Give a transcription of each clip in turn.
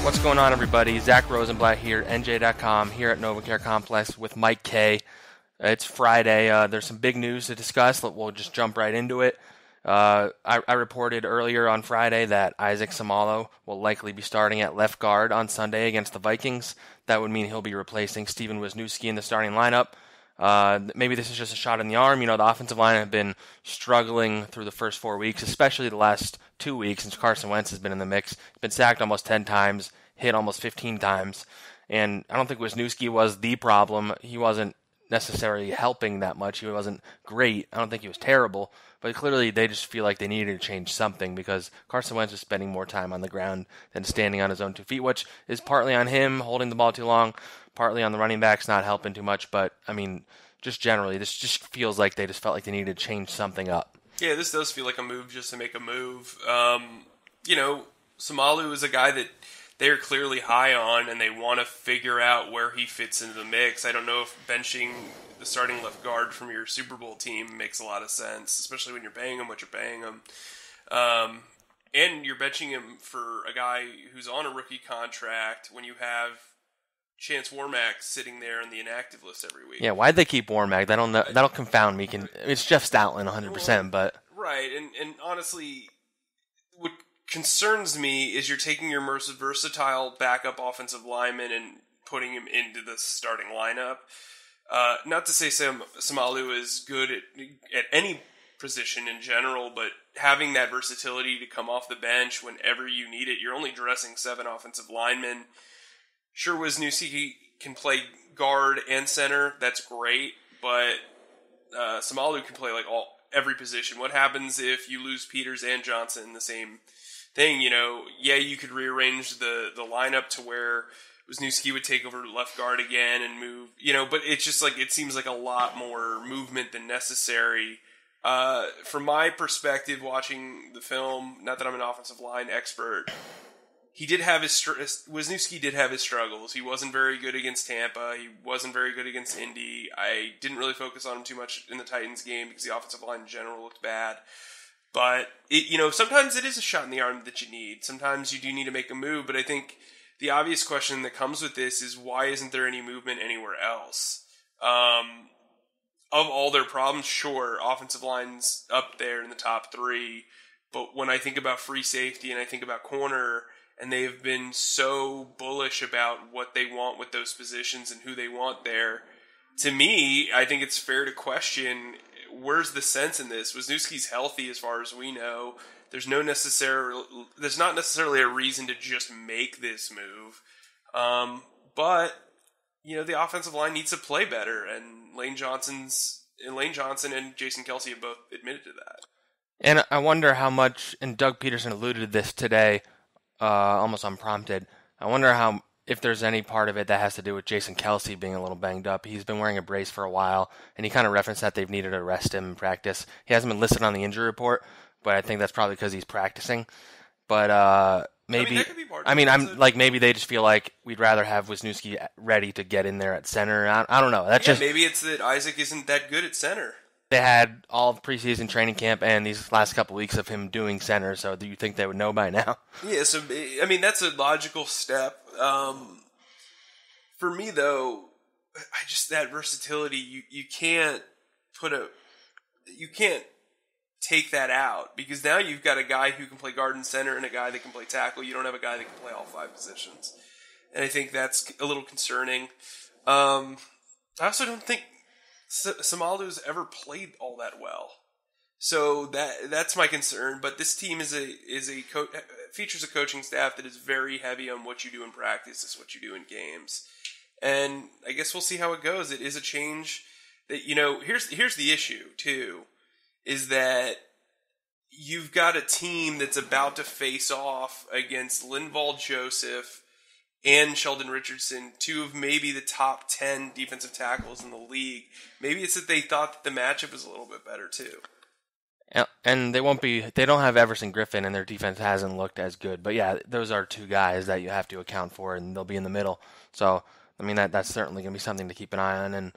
What's going on, everybody? Zack Rosenblatt here, NJ.com, here at NovaCare Complex with Mike Kaye. It's Friday. There's some big news to discuss. We'll just jump right into it. I reported earlier on Friday that Isaac Seumalo will likely be starting at left guard on Sunday against the Vikings. That would mean he'll be replacing Steven Wisniewski in the starting lineup. Maybe this is just a shot in the arm. The offensive line have been struggling through the first 4 weeks, especially the last 2 weeks since Carson Wentz has been in the mix. He's been sacked almost 10 times, hit almost 15 times. And I don't think Wisniewski was the problem. He wasn't necessarily helping that much. He wasn't great. I don't think he was terrible. But clearly they just feel like they needed to change something because Carson Wentz is spending more time on the ground than standing on his own 2 feet, which is partly on him holding the ball too long, partly on the running backs not helping too much. But, I mean, just generally, this just feels like they just felt like they needed to change something up. Yeah, this does feel like a move just to make a move. Seumalo is a guy that they're clearly high on, and they want to figure out where he fits into the mix. I don't know if benching the starting left guard from your Super Bowl team makes a lot of sense, especially when you're paying him what you're paying him. And you're benching him for a guy who's on a rookie contract when you have Chance Warmack sitting there on the inactive list every week. Yeah, why'd they keep Warmack? That'll confound me. It's Jeff Stoutland 100%, but... Right, and honestly, what concerns me is you're taking your most versatile backup offensive lineman and putting him into the starting lineup. Not to say Seumalo is good at any position in general, but having that versatility to come off the bench whenever you need it, you're only dressing 7 offensive linemen. Sure, Wisniewski can play guard and center. That's great, but Seumalo can play every position. What happens if you lose Peters and Johnson in the same thing? You could rearrange the lineup to where Wisniewski would take over left guard again and move, but it's just it seems like a lot more movement than necessary. From my perspective, watching the film, not that I'm an offensive line expert, Wisniewski did have his struggles. He wasn't very good against Tampa. He wasn't very good against Indy. I didn't really focus on him too much in the Titans game because the offensive line in general looked bad. But, sometimes it is a shot in the arm that you need. Sometimes you do need to make a move, but I think the obvious question that comes with this is why isn't there any movement anywhere else? Of all their problems, sure, offensive line's up there in the top 3, but when I think about free safety and I think about corner, and they've been so bullish about what they want with those positions and who they want there, to me, I think it's fair to question, where's the sense in this? Wisniewski's healthy as far as we know. There's not necessarily a reason to just make this move. But the offensive line needs to play better, and Lane Johnson and Jason Kelce have both admitted to that. And I wonder how much, and Doug Peterson alluded to this today, almost unprompted. I wonder if there's any part of it that has to do with Jason Kelce being a little banged up. He's been wearing a brace for a while, and he kind of referenced that they've needed to rest him in practice. He hasn't been listed on the injury report, but I think that's probably because he's practicing. But maybe, that could be part of it. Maybe they just feel like we'd rather have Wisniewski ready to get in there at center. I don't know. Maybe it's that Isaac isn't that good at center. They had all of preseason training camp and these last couple weeks of him doing center, so do you think they would know by now? Yeah, so, that's a logical step. For me, though, that versatility, you can't take that out, because now you've got a guy who can play guard and center and a guy that can play tackle. You don't have a guy that can play all 5 positions. And I think that's a little concerning. I also don't think Seumalo's ever played all that well, so that's my concern. But this team features a coaching staff that is very heavy on what you do in practice is what you do in games, and I guess we'll see how it goes. It is a change that here's the issue too, is that you've got a team that's about to face off against Linval Joseph and Sheldon Richardson, 2 of maybe the top 10 defensive tackles in the league. Maybe it's that they thought that the matchup was a little bit better too. And they don't have Everson Griffin, and their defense hasn't looked as good. But yeah, those are 2 guys that you have to account for, and they'll be in the middle. So, that's certainly going to be something to keep an eye on. And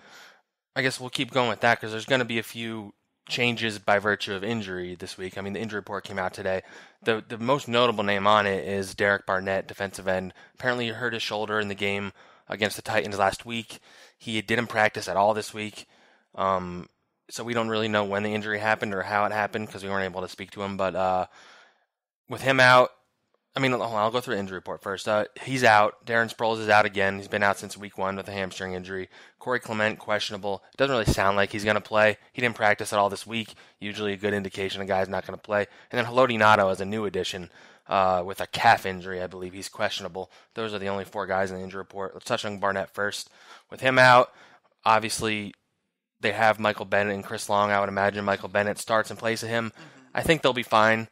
I guess we'll keep going with that because there's going to be a few changes by virtue of injury this week. I mean, the injury report came out today. The most notable name on it is Derek Barnett, defensive end. Apparently, he hurt his shoulder in the game against the Titans last week. He didn't practice at all this week. So we don't really know when the injury happened or how it happened because we weren't able to speak to him. But with him out, I mean, I'll go through the injury report first. He's out. Darren Sproles is out again. He's been out since week 1 with a hamstring injury. Corey Clement, questionable. It doesn't really sound like he's going to play. He didn't practice at all this week. Usually a good indication a guy's not going to play. And then Haloti Nato is a new addition with a calf injury, I believe. He's questionable. Those are the only 4 guys in the injury report. Let's touch on Barnett first. With him out, obviously they have Michael Bennett and Chris Long. I would imagine Michael Bennett starts in place of him. I think they'll be fine.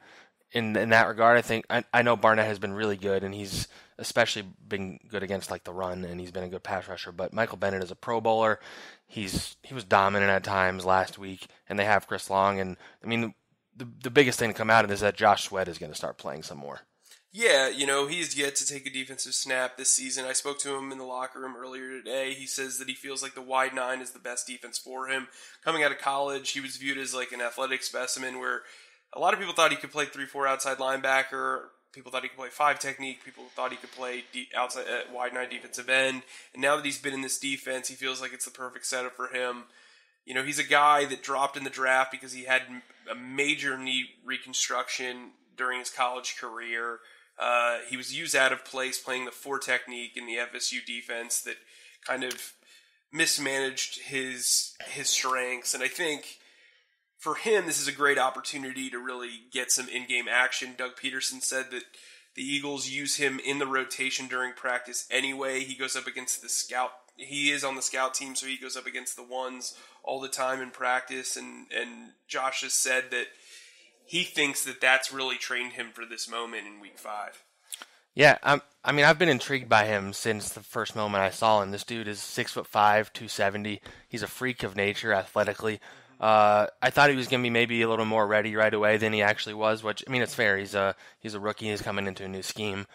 In that regard, I know Barnett has been really good, and he's especially been good against like the run, and he's been a good pass rusher. But Michael Bennett is a Pro Bowler. He was dominant at times last week, and they have Chris Long. And I mean, the biggest thing to come out of this is that Josh Sweat is going to start playing some more. Yeah, he's yet to take a defensive snap this season. I spoke to him in the locker room earlier today. He says that he feels like the wide 9 is the best defense for him. Coming out of college, he was viewed as like an athletic specimen where a lot of people thought he could play 3-4 outside linebacker. People thought he could play 5 technique. People thought he could play outside wide 9 defensive end. And now that he's been in this defense, he feels like it's the perfect setup for him. He's a guy that dropped in the draft because he had a major knee reconstruction during his college career. He was used out of place playing the 4 technique in the FSU defense that kind of mismanaged his strengths. And I think for him, this is a great opportunity to really get some in-game action. Doug Peterson said that the Eagles use him in the rotation during practice anyway. He goes up against the scout. He is on the scout team, so he goes up against the ones all the time in practice. And Josh has said that he thinks that that's really trained him for this moment in Week 5. Yeah, I've been intrigued by him since the first moment I saw him. This dude is 6'5", 270. He's a freak of nature athletically. I thought he was going to be maybe a little more ready right away than he actually was, which, I mean, it's fair. He's a rookie. He's coming into a new scheme.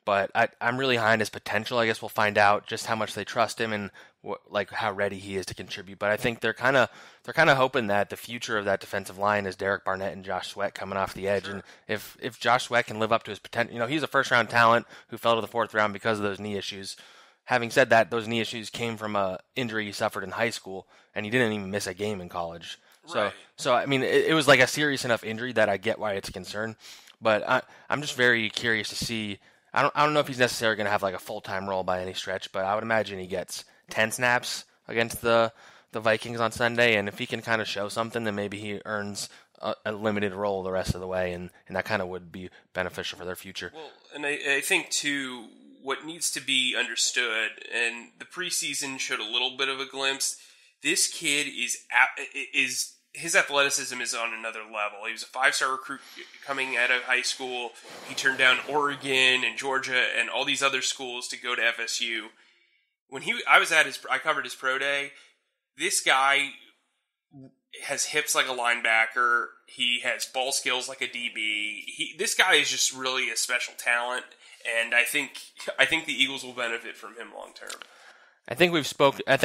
But I'm really high on his potential. I guess we'll find out just how much they trust him and how ready he is to contribute. But I think they're kind of hoping that the future of that defensive line is Derek Barnett and Josh Sweat coming off the edge. Sure. And if Josh Sweat can live up to his potential, he's a first-round talent who fell to the 4th round because of those knee issues. Having said that, those knee issues came from an injury he suffered in high school, and he didn't even miss a game in college. Right. So I mean, it was like a serious enough injury that I get why it's a concern. But I'm just very curious to see. I don't know if he's necessarily going to have like a full-time role by any stretch, but I would imagine he gets 10 snaps against the Vikings on Sunday, and if he can kind of show something, then maybe he earns a limited role the rest of the way, and that kind of would be beneficial for their future. Well, and I think, too, what needs to be understood, and the preseason showed a little bit of a glimpse, this kid is his athleticism is on another level. He was a 5-star recruit coming out of high school. He turned down Oregon and Georgia and all these other schools to go to FSU. When I covered his pro day. This guy has hips like a linebacker. He has ball skills like a DB. This guy is just really a special talent, and I think the Eagles will benefit from him long term. I think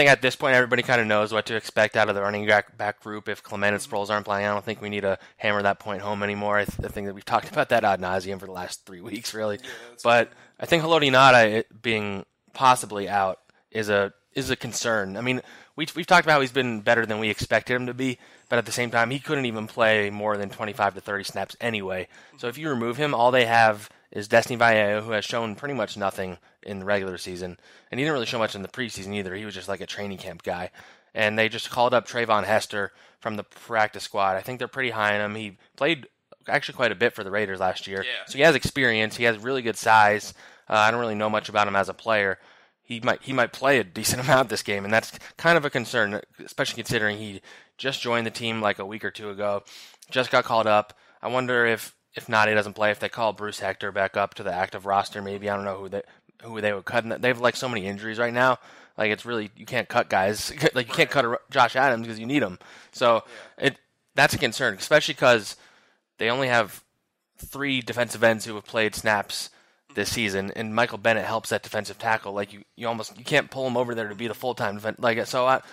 at this point everybody kind of knows what to expect out of the running back group if Clement and Sproles aren't playing. I don't think we need to hammer that point home anymore. I think that we've talked about that ad nauseum for the last 3 weeks, really. Yeah, but I think Haloti Nato being possibly out is a concern. I mean, we've talked about how he's been better than we expected him to be, but at the same time, he couldn't even play more than 25 to 30 snaps anyway. So if you remove him, all they have is Destiny Vallejo, who has shown pretty much nothing in the regular season. And he didn't really show much in the preseason either. He was just like a training camp guy. And they just called up Trayvon Hester from the practice squad. I think they're pretty high on him. He played actually quite a bit for the Raiders last year. Yeah. So he has experience. He has really good size. I don't really know much about him as a player. He might play a decent amount this game, and that's kind of a concern, especially considering he just joined the team like a week or two ago, just got called up. I wonder if not, he doesn't play, if they call Bruce Hector back up to the active roster, maybe. I don't know who they would cut. They have like so many injuries right now. Like it's really, you can't cut guys. Like you can't cut Josh Adams because you need him. So that's a concern, especially because they only have 3 defensive ends who have played snaps this season, and Michael Bennett helps that defensive tackle. Like you can't pull him over there to be the full-time defense. What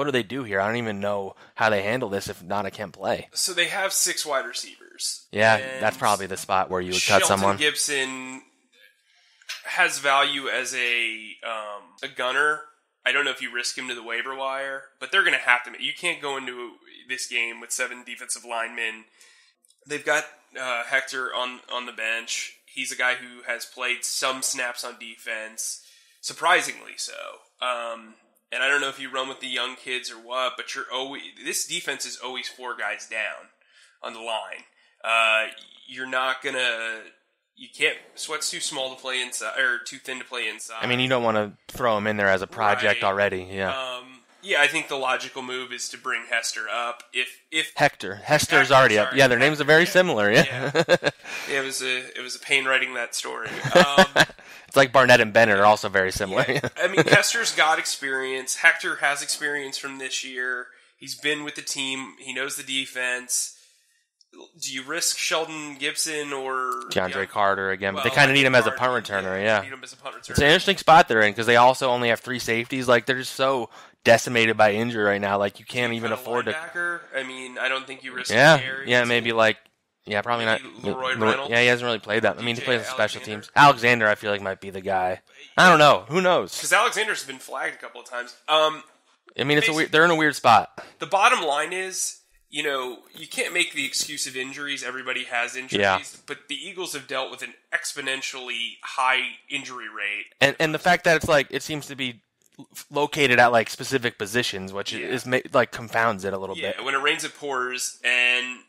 do they do here? I don't even know how they handle this if Nana can't play. So they have 6 wide receivers. Yeah, that's probably the spot where you would cut someone. Gibson has value as a gunner. I don't know if you risk him to the waiver wire, but they're going to have to. You can't go into this game with 7 defensive linemen. They've got Hector on the bench. He's a guy who has played some snaps on defense, surprisingly so. And I don't know if you run with the young kids or what, but this defense is always 4 guys down on the line. You're not gonna. You can't. Sweat's too small to play inside, or too thin to play inside. I mean, you don't want to throw him in there as a project already. Yeah. Yeah, I think the logical move is to bring Hester up. If Hester's already up. Yeah, their names are very similar. Yeah. It was a pain writing that story. It's like Barnett and Bennett are also very similar. Yeah. I mean, Hester's got experience. Hector has experience from this year. He's been with the team. He knows the defense. Do you risk Sheldon Gibson or DeAndre Carter again? But they kind of need him as a punt returner. Yeah. Need him as a punt returner. It's an interesting spot they're in because they also only have 3 safeties. Like they're just so decimated by injury right now. Like you can't even afford to. I mean, I don't think you risk. Maybe probably not. Leroy Reynolds. Yeah, he hasn't really played that. I mean, he plays special teams. Alexander, I feel like might be the guy. I don't know. Who knows? Because Alexander's been flagged a couple of times. I mean, they're in a weird spot. The bottom line is, you can't make the excuse of injuries. Everybody has injuries, but the Eagles have dealt with an exponentially high injury rate, and the fact that it seems to be located at specific positions, which is confounds it a little bit. When it rains, it pours, and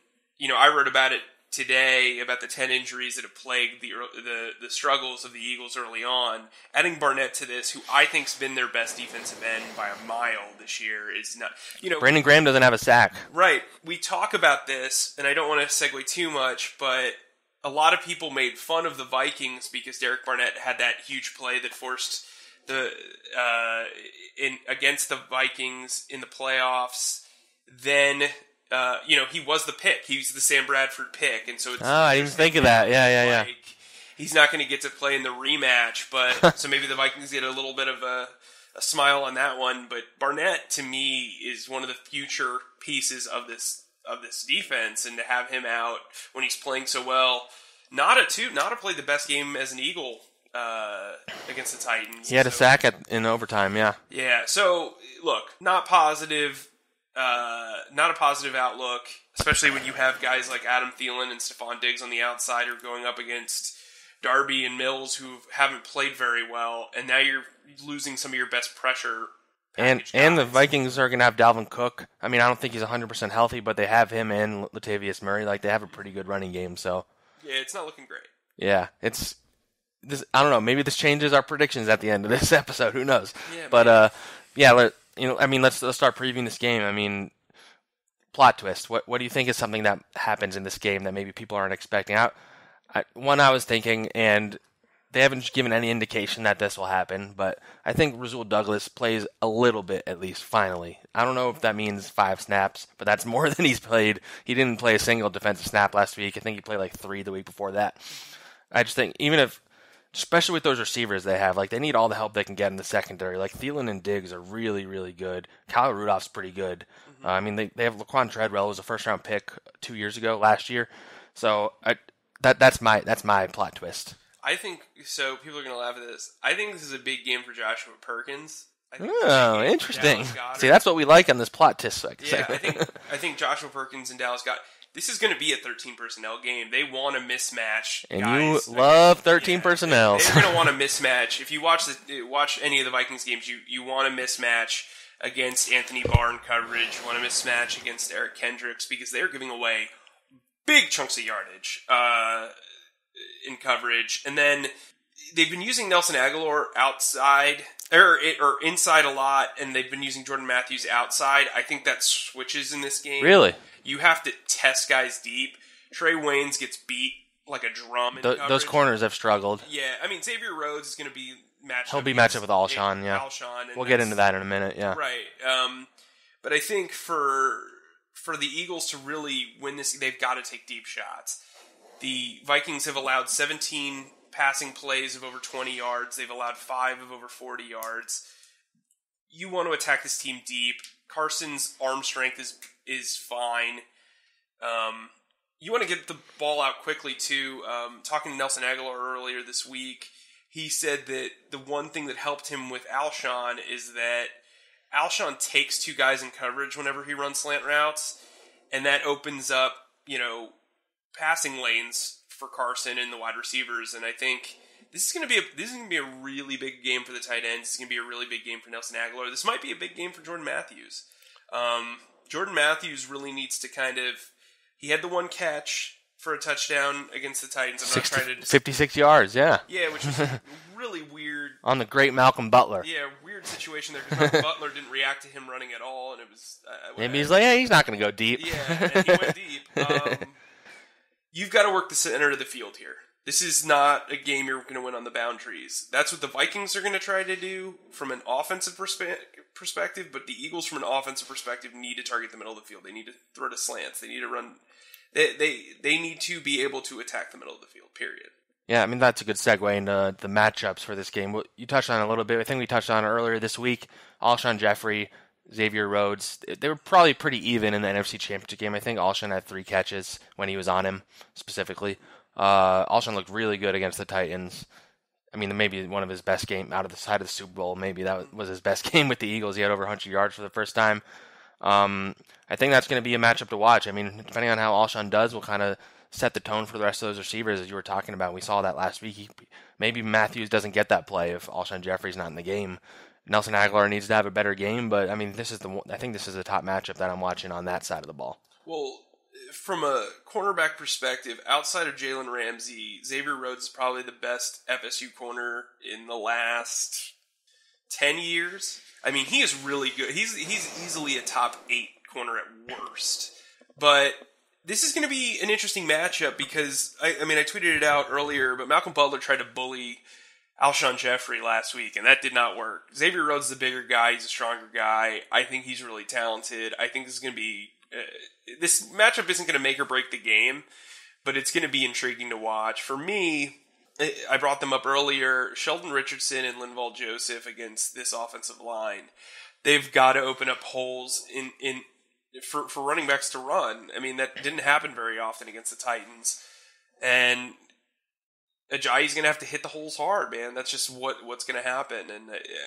I wrote about it today about the 10 injuries that have plagued the struggles of the Eagles early on. Adding Barnett to this, who I think's been their best defensive end by a mile this year, is not. Brandon Graham doesn't have a sack. Right. We talk about this, and I don't want to segue too much, but a lot of people made fun of the Vikings because Derek Barnett had that huge play that forced against the Vikings in the playoffs. Then he was the pick. He was the Sam Bradford pick, and so it's. I didn't think of that. Yeah. He's not going to get to play in the rematch, but so maybe the Vikings get a little bit of a smile on that one. But Barnett, to me, is one of the future pieces of this defense, and to have him out when he's playing so well, not to play the best game as an Eagle against the Titans. He had a sack in overtime. Yeah. Yeah. So look, not positive. Not a positive outlook, especially when you have guys like Adam Thielen and Stephon Diggs on the outside who are going up against Darby and Mills who haven't played very well, and now you're losing some of your best pressure. And the Vikings are going to have Dalvin Cook. I mean, I don't think he's 100% healthy, but they have him and Latavius Murray. They have a pretty good running game. So yeah, it's not looking great. Yeah, it's this. I don't know. Maybe this changes our predictions at the end of this episode. Who knows? Yeah, but let's start previewing this game. I mean, plot twist. What do you think is something that happens in this game that maybe people aren't expecting? I was thinking, and they haven't given any indication that this will happen, but I think Rasul Douglas plays a little bit at least, finally. I don't know if that means 5 snaps, but that's more than he's played. He didn't play a single defensive snap last week. I think he played 3 the week before that. I just think, especially with those receivers they have, they need all the help they can get in the secondary. Thielen and Diggs are really, really good. Kyle Rudolph's pretty good. Mm-hmm. They have Laquan Treadwell, who was a first-round pick 2 years ago, last year. So that's my plot twist. I think so. People are going to laugh at this. I think this is a big game for Joshua Perkins. Oh, interesting. See, that's what we like on this plot twist segment. Yeah, I think Joshua Perkins and Dallas Goedert. This is going to be a 13 personnel game. They want a mismatch. And guys. You love 13 personnel. They're going to want a mismatch. If you watch any of the Vikings games, you want a mismatch against Anthony Barr in coverage. You want a mismatch against Eric Kendricks because they're giving away big chunks of yardage in coverage. And then they've been using Nelson Aguilar outside or inside a lot, and they've been using Jordan Matthews outside. I think that switches in this game. Really? You have to test guys deep. Trey Waynes gets beat like a drum in coverage. Those corners have struggled. Yeah, Xavier Rhodes is going to be matched up. He'll be matched up with Alshon, yeah. We'll get into that in a minute, yeah. Right. But I think for the Eagles to really win this, they've got to take deep shots. The Vikings have allowed 17 passing plays of over 20 yards. They've allowed 5 of over 40 yards. You want to attack this team deep. Carson's arm strength is fine. You want to get the ball out quickly, too. Talking to Nelson Aguilar earlier this week, he said that the one thing that helped him with Alshon is that Alshon takes 2 guys in coverage whenever he runs slant routes, and that opens up, passing lanes for Carson and the wide receivers. And I think this is going to be a really big game for the tight ends. This is going to be a really big game for Nelson Aguilar. This might be a big game for Jordan Matthews. Jordan Matthews really needs to he had the one catch for a touchdown against the Titans. 56 yards, yeah. Yeah, which was really weird. On the great Malcolm Butler. Yeah, weird situation there because Malcolm Butler didn't react to him running at all, and it was... Maybe he's like, he's not going to go deep. Yeah, and he went deep. You've got to work the center of the field here. This is not a game you're going to win on the boundaries. That's what the Vikings are going to try to do from an offensive perspective, but the Eagles from an offensive perspective need to target the middle of the field. They need to throw to slants. They need to run... They need to be able to attack the middle of the field, period. Yeah, I mean, that's a good segue into the matchups for this game. You touched on it a little bit. I think we touched on it earlier this week. Alshon Jeffrey, Xavier Rhodes, they were probably pretty even in the NFC Championship game. I think Alshon had 3 catches when he was on him, specifically. Alshon looked really good against the Titans. I mean, maybe one of his best game out of the side of the Super Bowl. Maybe that was his best game with the Eagles. He had over 100 yards for the first time. I think that's going to be a matchup to watch. I mean, depending on how Alshon does, will kind of set the tone for the rest of those receivers, as you were talking about. We saw that last week. Maybe Matthews doesn't get that play if Alshon Jeffrey's not in the game. Nelson Aguilar needs to have a better game, but I mean, I think this is the top matchup that I'm watching on that side of the ball. Well, from a cornerback perspective, outside of Jalen Ramsey, Xavier Rhodes is probably the best FSU corner in the last 10 years. I mean, he is really good. He's easily a top 8 corner at worst. But this is going to be an interesting matchup because, I tweeted it out earlier, but Malcolm Butler tried to bully Alshon Jeffrey last week, and that did not work. Xavier Rhodes is a bigger guy. He's a stronger guy. I think he's really talented. I think this is going to be... this matchup isn't going to make or break the game, but it's going to be intriguing to watch. For me... I brought them up earlier, Sheldon Richardson and Linval Joseph against this offensive line. They've got to open up holes for running backs to run. I mean, that didn't happen very often against the Titans. And Ajayi's going to have to hit the holes hard, man. That's just what's going to happen. And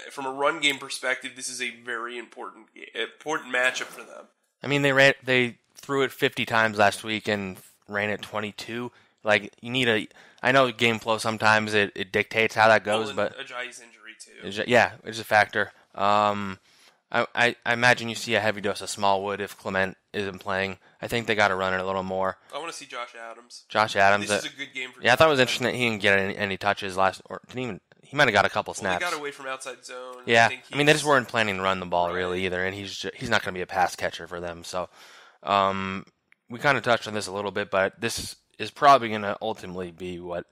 from a run game perspective, this is a very important matchup for them. I mean, they threw it 50 times last week and ran it 22. Like, you need I know game flow sometimes it dictates how that goes, but Ajayi's injury too. It's a factor. I imagine you see a heavy dose of Smallwood if Clement isn't playing. I think they got to run it a little more. I want to see Josh Adams. This is a good game for. Yeah, I thought it was interesting that he didn't get any touches last, or didn't even. He might have got a couple snaps. He got away from outside zone. Yeah, I mean they just weren't planning to run the ball really either, and he's not going to be a pass catcher for them. So, we kind of touched on this a little bit, but this is probably going to ultimately be what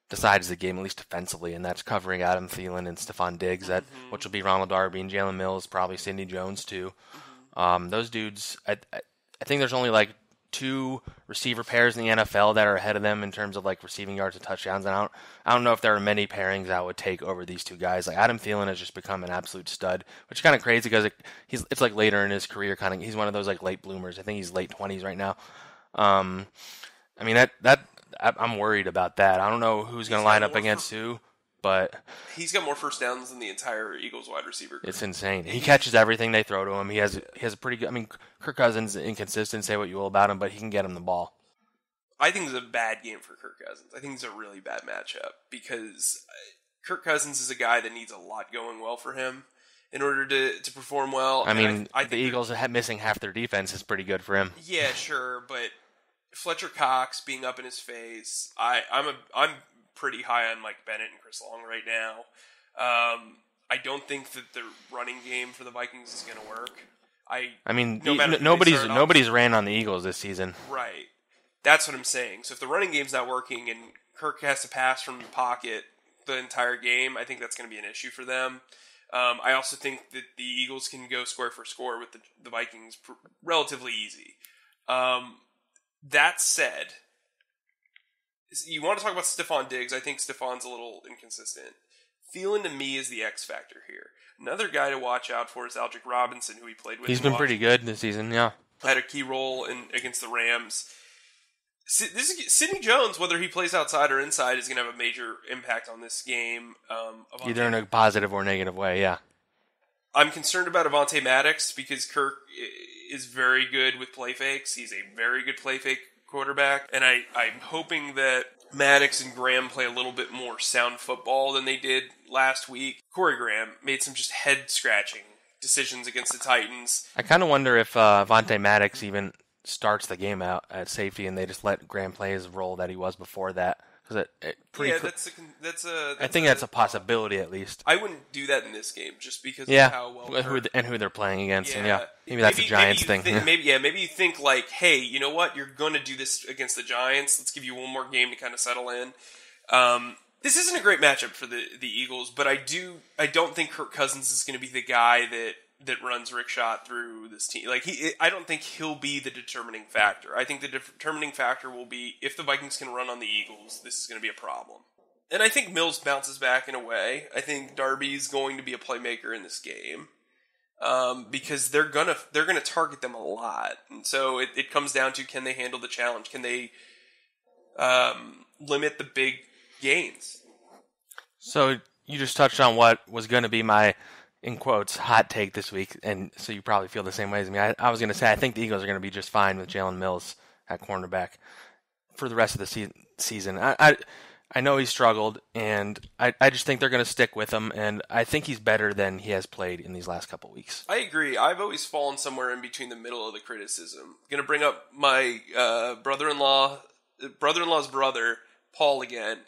decides the game, at least defensively, and that's covering Adam Thielen and Stephon Diggs, which will be Ronald Darby and Jalen Mills, probably Sidney Jones too. Those dudes, I think there's only like 2 receiver pairs in the NFL that are ahead of them in terms of like receiving yards and touchdowns, and I don't know if there are many pairings that would take over these 2 guys. Like Adam Thielen has just become an absolute stud, which is kind of crazy because it's like later in his career, he's one of those like late bloomers. I think he's late 20s right now. I mean, I'm worried about that. I don't know who's going to line up against who, but... He's got more first downs than the entire Eagles wide receiver group. It's insane. He catches everything they throw to him. He has a pretty good... I mean, Kirk Cousins is inconsistent, say what you will about him, but he can get him the ball. I think it's a bad game for Kirk Cousins. I think it's a really bad matchup because Kirk Cousins is a guy that needs a lot going well for him in order to perform well. I mean, the Eagles missing half their defense is pretty good for him. Yeah, sure, but... Fletcher Cox being up in his face. I'm pretty high on Mike Bennett and Chris Long right now. I don't think that the running game for the Vikings is going to work. I mean, nobody's ran on the Eagles this season. Right. That's what I'm saying. So if the running game's not working and Kirk has to pass from the pocket the entire game, I think that's going to be an issue for them. I also think that the Eagles can go score for score with the Vikings relatively easy. That said, You want to talk about Stephon Diggs? I think Stephon's a little inconsistent. Thielen to me is the X factor here. Another guy to watch out for is Aldrick Robinson, who he played with. He's been pretty good this season, yeah. Had a key role against the Rams. Sidney Jones, whether he plays outside or inside, is going to have a major impact on this game. Either in a positive or negative way, yeah. I'm concerned about Avonte Maddox because Kirk is very good with play fakes. He's a very good play fake quarterback, and I'm hoping that Maddox and Graham play a little bit more sound football than they did last week. Corey Graham made some just head-scratching decisions against the Titans. I kind of wonder if Avonte Maddox even starts the game out at safety and they just let Graham play his role that he was before that. I think that's a possibility at least. I wouldn't do that in this game just because of how well who they're playing against. Yeah. And maybe that's a Giants thing. Maybe you think like, hey, you know what? You're going to do this against the Giants. Let's give you one more game to kind of settle in. This isn't a great matchup for the Eagles, but I don't think Kirk Cousins is going to be the guy that runs Rickshot through this team. I don't think he'll be the determining factor. I think the determining factor will be if the Vikings can run on the Eagles, this is going to be a problem. And I think Mills bounces back in a way. I think Darby's going to be a playmaker in this game because they're gonna target them a lot. And so it comes down to, can they handle the challenge? Can they limit the big gains? So you just touched on what was going to be my, in quotes, hot take this week, and so you probably feel the same way as me. I was going to say I think the Eagles are going to be just fine with Jalen Mills at cornerback for the rest of the season. I know he struggled, and I just think they're going to stick with him, and I think he's better than he has played in these last couple weeks. I agree. I've always fallen somewhere in between the middle of the criticism. I'm going to bring up my brother-in-law's brother, Paul, again.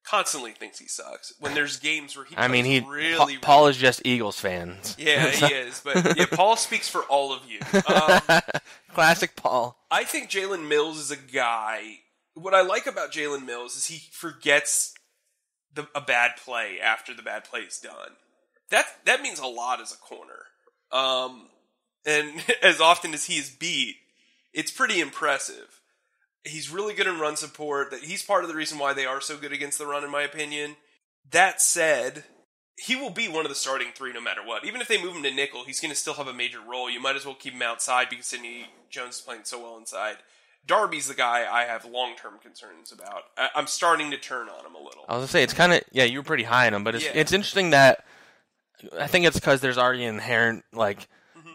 Constantly thinks he sucks when there's games where he plays really Paul is just Eagles fans. Yeah, he is. But Paul speaks for all of you. Classic Paul. I think Jalen Mills is a guy. What I like about Jalen Mills is he forgets a bad play after the bad play is done. That means a lot as a corner. And as often as he is beat, it's pretty impressive. He's really good in run support. He's part of the reason why they are so good against the run, in my opinion. That said, he will be one of the starting three no matter what. Even if they move him to nickel, he's going to still have a major role. You might as well keep him outside because Sidney Jones is playing so well inside. Darby's the guy I have long-term concerns about. I'm starting to turn on him a little. I was going to say, it's kind of, you were pretty high on him, but it's interesting that I think it's because there's already an inherent,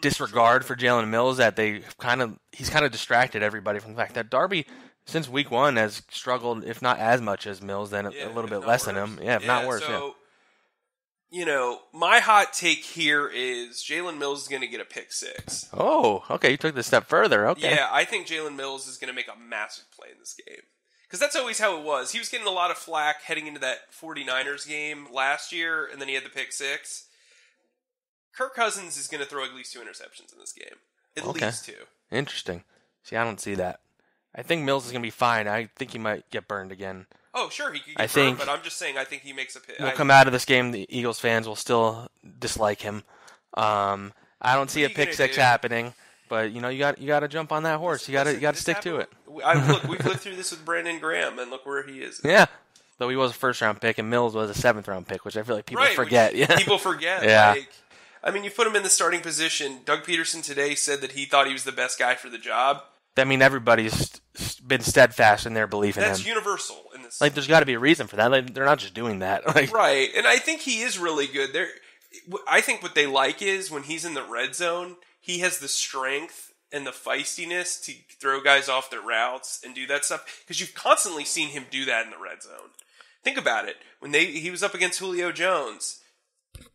disregard for Jalen Mills that he's kind of distracted everybody from the fact that Darby, since week one, has struggled, if not as much as Mills, then a little bit less than him. Yeah, if not worse. So, my hot take here is Jalen Mills is going to get a pick six. Oh, okay. You took this a step further. Okay. Yeah, I think Jalen Mills is going to make a massive play in this game. Because that's always how it was. He was getting a lot of flack heading into that 49ers game last year, and then he had the pick six. Kirk Cousins is going to throw at least 2 interceptions in this game. At least 2. Interesting. See, I don't see that. I think Mills is going to be fine. I think he might get burned again. Oh, sure, he could get burned, but I'm just saying I think he makes a pick. We'll come out of this game, the Eagles fans will still dislike him. I don't see a pick six happening, but you got to jump on that horse. You got to stick to it. Look, we've lived through this with Brandon Graham, and look where he is. Yeah. Though he was a first-round pick, and Mills was a seventh-round pick, which I feel like people forget. Yeah. People forget. Yeah. You put him in the starting position. Doug Peterson today said that he thought he was the best guy for the job. Everybody's been steadfast in their belief in him. That's universal in this. There's got to be a reason for that. They're not just doing that. Right, and I think he is really good. I think what they like is when he's in the red zone, he has the strength and the feistiness to throw guys off their routes and do that stuff. Because you've constantly seen him do that in the red zone. Think about it. When he was up against Julio Jones,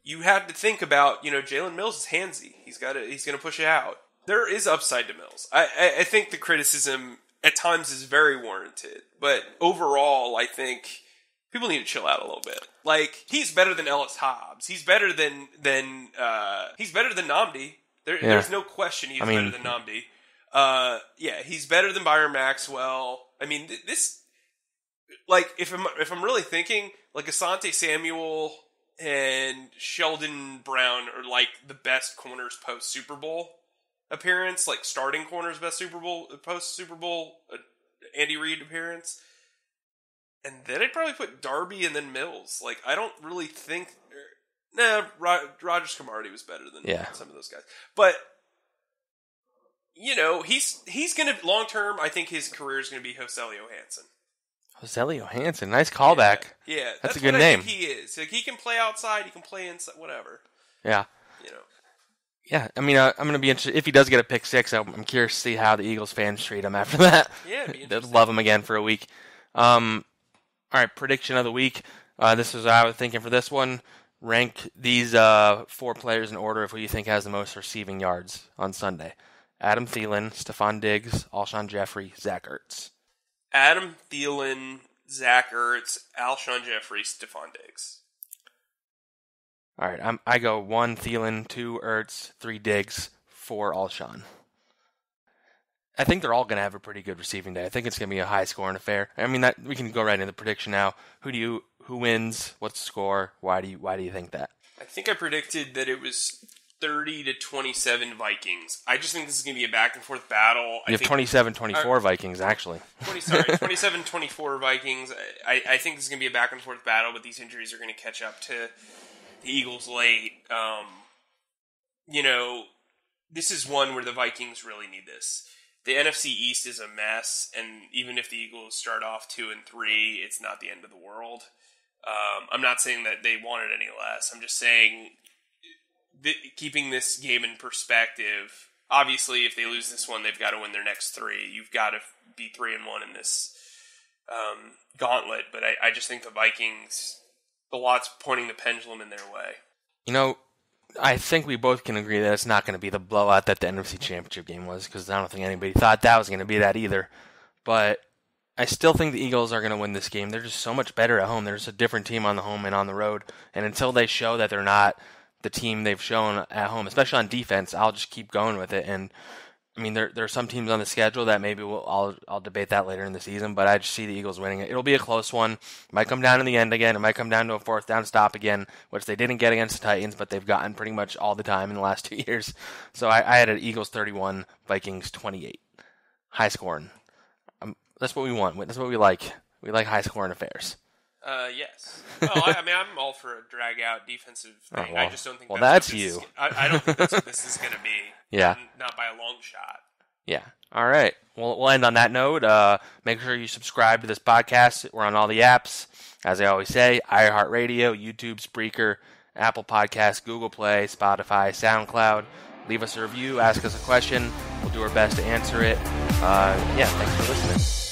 you had to think about, Jalen Mills is handsy. He's going to push it out. There is upside to Mills. I think the criticism at times is very warranted, but overall, I think people need to chill out a little bit. He's better than Ellis Hobbs. He's better than Nnamdi. There's no question he's better than Nnamdi. He's better than Byron Maxwell. This, if I'm really thinking, Asante Samuel and Sheldon Brown are the best corners post Super Bowl appearance, starting corners best post Super Bowl Andy Reid appearance. And then I'd probably put Darby and then Mills. Like, I don't really think... Rogers Cromartie was better than some of those guys. But, he's going to... Long-term, I think his career is going to be Joselio Hansen. Joselio Hansen. Nice callback. Yeah. That's a good name. I think he is. Like, he can play outside, he can play inside, whatever. Yeah. Yeah, I mean, I'm going to be interested. If he does get a pick six, I'm curious to see how the Eagles fans treat him after that. Yeah, it'd be interesting. They'll love him again for a week. All right, prediction of the week. This is what I was thinking for this one. Rank these 4 players in order of who you think has the most receiving yards on Sunday. Adam Thielen, Stephon Diggs, Alshon Jeffrey, Zach Ertz. Adam Thielen, Zach Ertz, Alshon Jeffrey, Stephon Diggs. All right, I go 1 Thielen, 2 Ertz, 3 Diggs, 4 Alshon. I think they're all going to have a pretty good receiving day. I think it's going to be a high-scoring affair. I mean, we can go right into the prediction now. Who wins? What's the score? Why do you think that? I think I predicted that it was 30-27 Vikings. I just think this is going to be a back-and-forth battle. You have 27-24 Vikings, actually. 27-24 Vikings. I think this is going to be a back-and-forth battle, but these injuries are going to catch up to the Eagles late. This is one where the Vikings really need this. The NFC East is a mess, and even if the Eagles start off 2-3, it's not the end of the world. I'm not saying that they want it any less. I'm just saying, keeping this game in perspective, obviously if they lose this one, they've got to win their next 3. You've got to be 3-1 in this gauntlet, but I just think the Vikings, the lot's pointing the pendulum in their way. I think we both can agree that it's not going to be the blowout that the NFC Championship game was, because I don't think anybody thought that was going to be that either. But I still think the Eagles are going to win this game. They're just so much better at home. They're just a different team on the home and on the road. And until they show that they're not the team they've shown at home, especially on defense, I'll just keep going with it. And I mean, there are some teams on the schedule that maybe I'll debate that later in the season, but I just see the Eagles winning it. It'll be a close one. It might come down in the end again. It might come down to a 4th down stop again, which they didn't get against the Titans, but they've gotten pretty much all the time in the last 2 years. So I had an Eagles 31, Vikings 28. High scoring. That's what we want. That's what we like. We like high scoring affairs. Yes. Well, I'm all for a drag-out defensive thing. Oh, well. I just don't think that's you. I don't think that's what this is going to be. Yeah. Not by a long shot. Yeah. All right. Well, we'll end on that note. Make sure you subscribe to this podcast. We're on all the apps. As I always say, iHeartRadio, YouTube, Spreaker, Apple Podcasts, Google Play, Spotify, SoundCloud. Leave us a review. Ask us a question. We'll do our best to answer it. Thanks for listening.